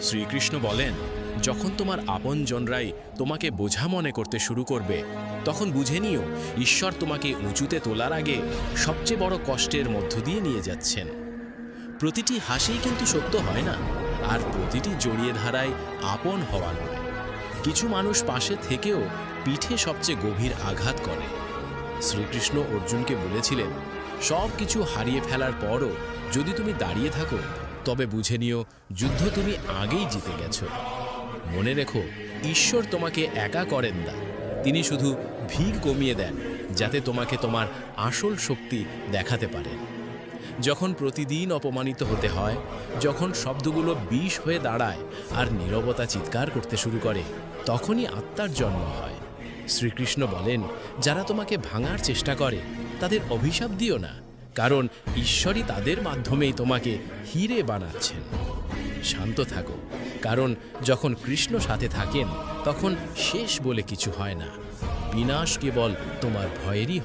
শ্রীকৃষ্ণ বলেন, যখন তোমার আপনজনরাই তোমাকে বোঝা মনে করতে শুরু করবে, তখন বুঝে নিও ঈশ্বর তোমাকে উঁচুতে তোলার আগে সবচেয়ে বড় কষ্টের মধ্য দিয়ে নিয়ে যাচ্ছেন। প্রতিটি হাসিই কিন্তু সত্য হয় না, আর প্রতিটি জড়িয়ে ধারায় আপন হওয়া নয়। কিছু মানুষ পাশে থেকেও পিঠে সবচেয়ে গভীর আঘাত করে। শ্রীকৃষ্ণ অর্জুনকে বলেছিলেন, সব কিছু হারিয়ে ফেলার পরও যদি তুমি দাঁড়িয়ে থাকো, তবে বুঝে নিও যুদ্ধ তুমি আগেই জিতে গেছো। মনে রেখো, ঈশ্বর তোমাকে একা করেন না, তিনি শুধু ভিড় কমিয়ে দেন যাতে তোমাকে তোমার আসল শক্তি দেখাতে পারেন। যখন প্রতিদিন অপমানিত হতে হয়, যখন শব্দগুলো বিষ হয়ে দাঁড়ায় আর নীরবতা চিৎকার করতে শুরু করে, তখনই আত্মার জন্ম হয়। শ্রীকৃষ্ণ বলেন, যারা তোমাকে ভাঙার চেষ্টা করে তাদের অভিশাপ দিও না, কারণ ঈশ্বরই তাদের মাধ্যমেই তোমাকে হিরে বানাচ্ছেন। শান্ত থাকো, কারণ যখন কৃষ্ণ সাথে থাকেন তখন শেষ বলে কিছু হয় না। বিনাশ কেবল তোমার ভয়েরই